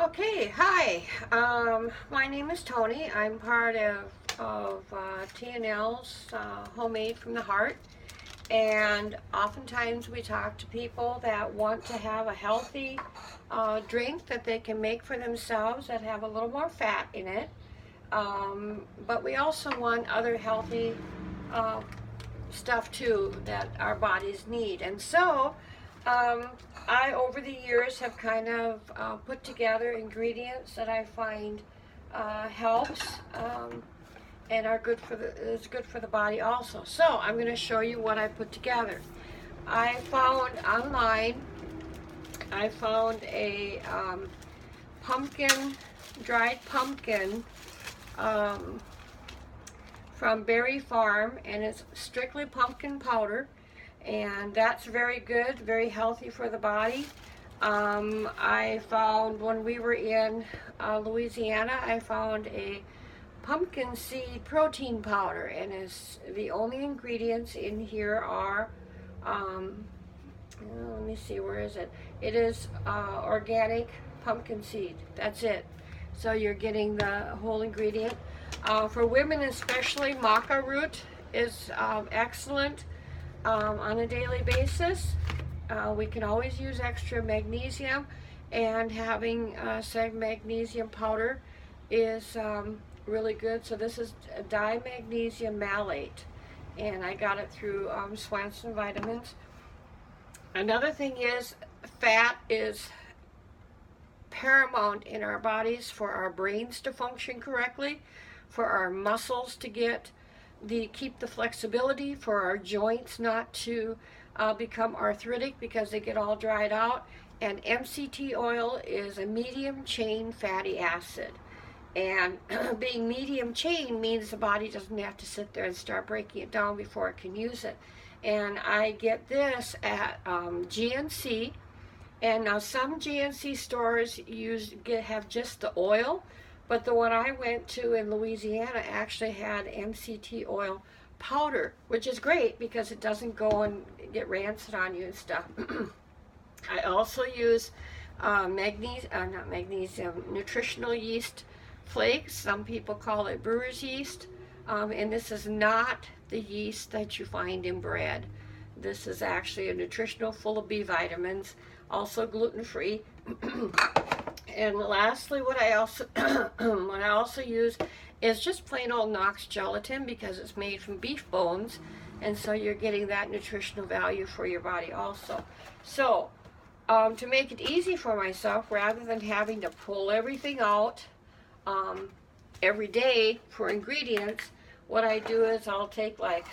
Okay, hi. My name is Tony. I'm part of TNL's Homemade from the Heart. And oftentimes we talk to people that want to have a healthy drink that they can make for themselves that have a little more fat in it. But we also want other healthy uh, stuff too that our bodies need. And so um, I, over the years, have kind of put together ingredients that I find helps and are good for the is good for the body also. So I'm going to show you what I put together. I found online. I found a pumpkin, dried pumpkin. Um, from Berry Farm, and it's strictly pumpkin powder, and that's very good, very healthy for the body. I found when we were in Louisiana, I found a pumpkin seed protein powder, and the only ingredients in here are let me see, where is it? It is organic pumpkin seed. That's it. So you're getting the whole ingredient. For women especially, maca root is excellent on a daily basis. We can always use extra magnesium, and having said magnesium powder is really good. So this is dimagnesium malate, and I got it through Swanson Vitamins. Another thing is, fat is paramount in our bodies for our brains to function correctly, for our muscles to keep the flexibility, for our joints not to become arthritic because they get all dried out. And MCT oil is a medium chain fatty acid. And being medium chain means the body doesn't have to sit there and start breaking it down before it can use it. And I get this at GNC. And now some GNC stores have just the oil, but the one I went to in Louisiana actually had MCT oil powder, which is great because it doesn't go and get rancid on you and stuff. I also use Nutritional Yeast Flakes. Some people call it brewer's yeast, and this is not the yeast that you find in bread. This is actually a nutritional, full of B vitamins, also gluten-free. And lastly, what I also use is just plain old Knox gelatin, because it's made from beef bones, and so you're getting that nutritional value for your body also. So to make it easy for myself, rather than having to pull everything out every day for ingredients, what I do is I'll take like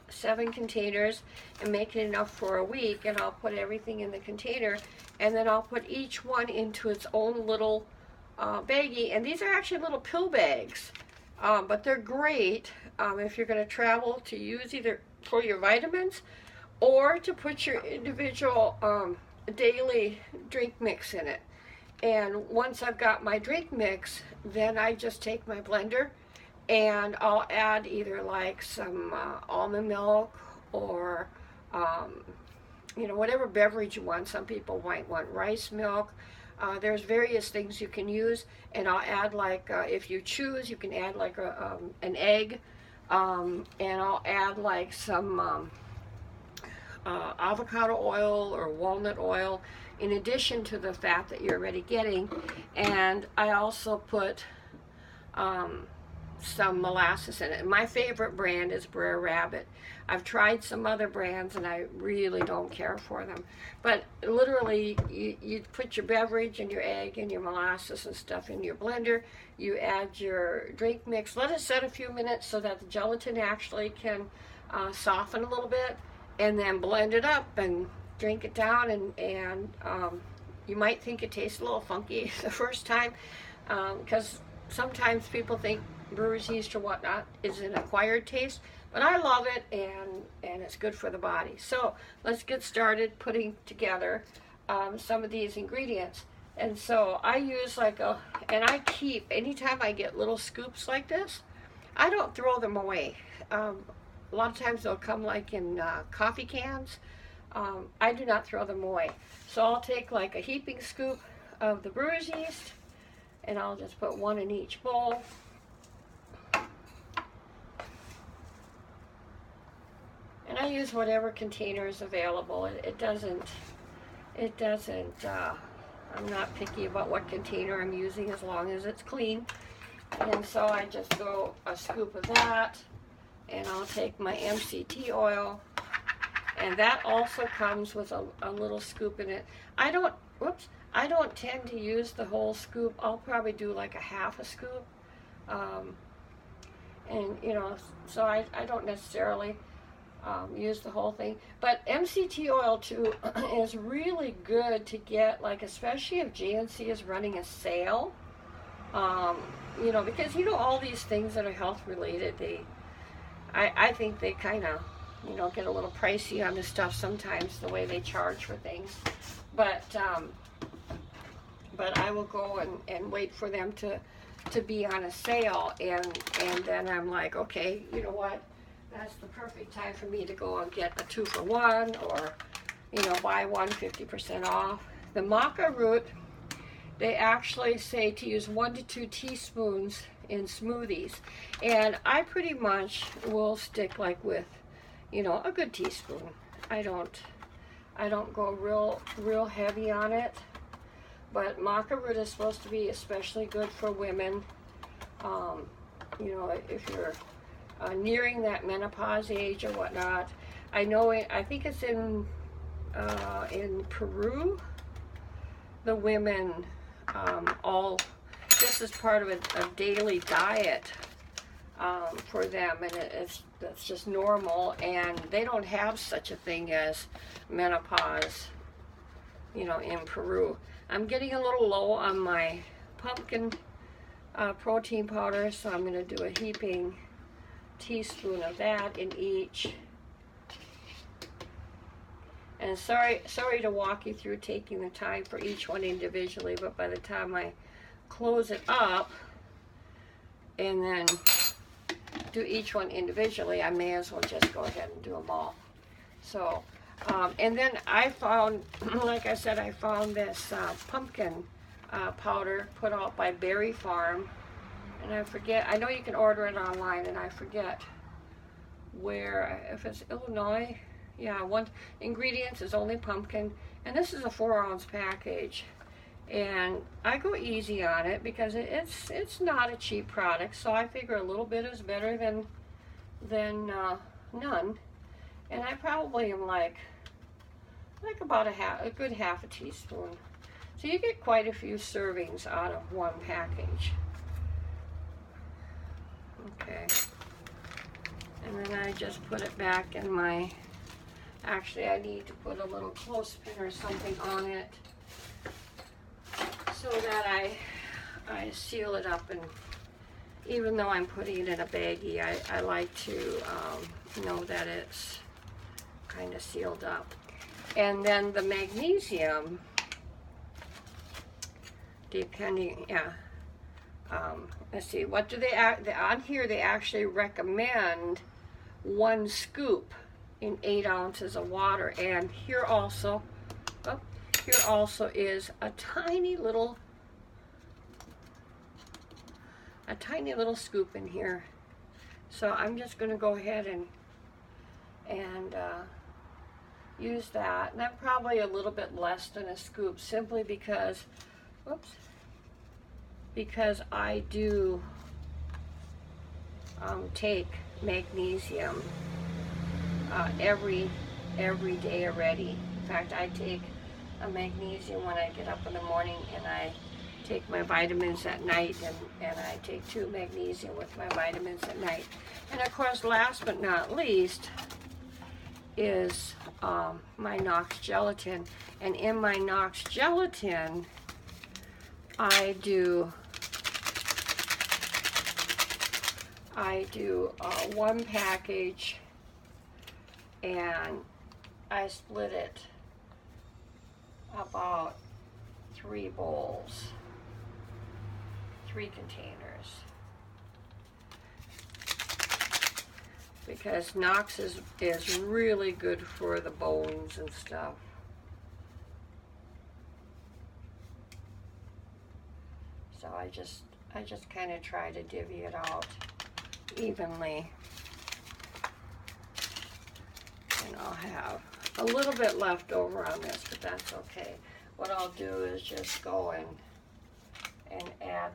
7 containers and make it enough for a week, and I'll put everything in the container, and then I'll put each one into its own little baggie. And these are actually little pill bags, but they're great if you're going to travel, to use either for your vitamins or to put your individual daily drink mix in it. And once I've got my drink mix, then I just take my blender and I'll add either like some almond milk, or whatever beverage you want. Some people might want rice milk. There's various things you can use, and I'll add like, if you choose, you can add like an egg, and I'll add like some avocado oil or walnut oil in addition to the fat that you're already getting. And I also put some molasses in it. My favorite brand is Brer Rabbit. I've tried some other brands and I really don't care for them. But literally, you put your beverage and your egg and your molasses and stuff in your blender. You add your drink mix. Let it set a few minutes so that the gelatin actually can soften a little bit, and then blend it up and drink it down. And you might think it tastes a little funky the first time, because sometimes people think brewer's yeast or whatnot is an acquired taste, but I love it, and it's good for the body. So let's get started putting together some of these ingredients. And so I use and I keep, anytime I get little scoops like this, I don't throw them away. A lot of times they'll come like in coffee cans. I do not throw them away. So I'll take like a heaping scoop of the brewer's yeast, and I'll just put 1 in each bowl. And I use whatever container is available. It doesn't, I'm not picky about what container I'm using as long as it's clean. And so I just go a scoop of that, and I'll take my MCT oil, and that also comes with a little scoop in it. I don't tend to use the whole scoop. I'll probably do like a half a scoop. And you know, so I don't necessarily use the whole thing. But MCT oil too is really good to get, like, especially if GNC is running a sale. You know, because you know, all these things that are health related, I think they kind of, you know, get a little pricey on the stuff sometimes, the way they charge for things. But I will go and wait for them to be on a sale, and then I'm like, okay, you know what, that's the perfect time for me to go and get a 2-for-1, or, you know, buy one 50% off. The maca root, they actually say to use 1 to 2 teaspoons in smoothies, and I pretty much will stick like with, you know, a good teaspoon. I don't go real heavy on it. But maca root is supposed to be especially good for women. You know, if you're nearing that menopause age or whatnot. I know I think it's in Peru. The women this is part of a daily diet for them, and that's just normal, and they don't have such a thing as menopause, you know, in Peru. I'm getting a little low on my pumpkin protein powder, so I'm going to do a heaping teaspoon of that in each. And sorry to walk you through taking the time for each one individually, but by the time I close it up and then do each one individually, I may as well just go ahead and do them all. So, and then I found, like I said, I found this pumpkin powder put out by Berry Farm, and I forget, I know you can order it online, and I forget where, if it's Illinois. Yeah, one ingredients is only pumpkin, and this is a 4-ounce package, and I go easy on it because it's not a cheap product, so I figure a little bit is better than none. And I probably am like about a good half a teaspoon, so you get quite a few servings out of one package. Okay, and then I just put it back in my. Actually, I need to put a little clothespin or something on it so that I seal it up. And even though I'm putting it in a baggie, I like to know that it's kind of sealed up. And then the magnesium, depending, let's see, what do they on here? They actually recommend 1 scoop in 8 ounces of water, and here also is a tiny little scoop in here. So I'm just going to go ahead and use that, and I'm probably a little bit less than a scoop, simply because I do take magnesium every day already. In fact, I take a magnesium when I get up in the morning, and I take my vitamins at night, and I take 2 magnesium with my vitamins at night. And of course, last but not least is my Knox gelatin. And in my Knox gelatin, I do 1 package, and I split it about 3 bowls, 3 containers, because Knox is really good for the bones and stuff. So I just kind of try to divvy it out evenly. And I'll have a little bit left over on this, but that's okay. What I'll do is just go and add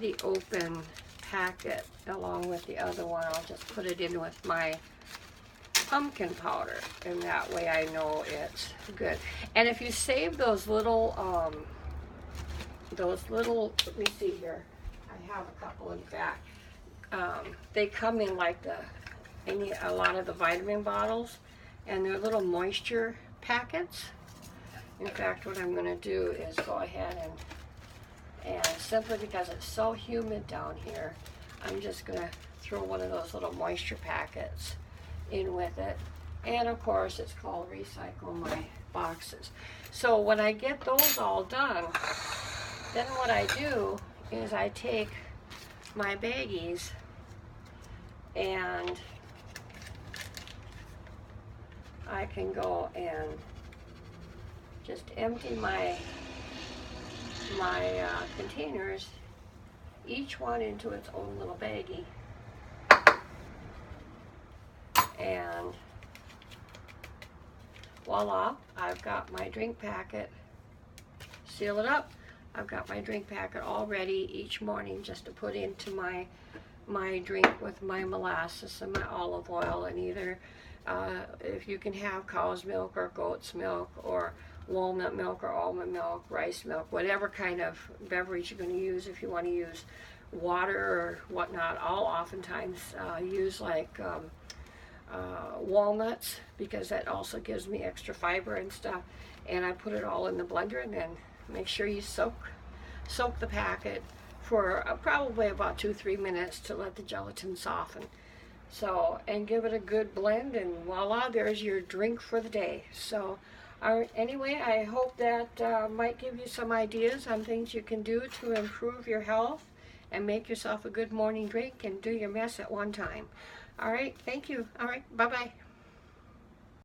the open packet along with the other one. I'll just put it in with my pumpkin powder, and that way I know it's good. And if you save those little, let me see here, I have a couple in fact. They come in like a lot of the vitamin bottles, and they're little moisture packets. In fact, what I'm going to do is go ahead and simply because it's so humid down here, I'm just going to throw one of those little moisture packets in with it. And of course, it's called Recycle My Boxes. So when I get those all done, then what I do is I take my baggies and I can go and just empty my containers, each one into its own little baggie, and voila, I've got my drink packet. Seal it up. I've got my drink packet all ready each morning just to put into my drink with my molasses and my olive oil, and either if you can have cow's milk or goat's milk or walnut milk or almond milk, rice milk, whatever kind of beverage you're going to use. If you want to use water or whatnot, I'll oftentimes use like walnuts, because that also gives me extra fiber and stuff. And I put it all in the blender, and then make sure you soak the packet for probably about 2-3 minutes to let the gelatin soften. So, and give it a good blend, and voila, there's your drink for the day. So anyway, I hope that might give you some ideas on things you can do to improve your health and make yourself a good morning drink and do your mess at one time. All right, thank you. All right, bye-bye.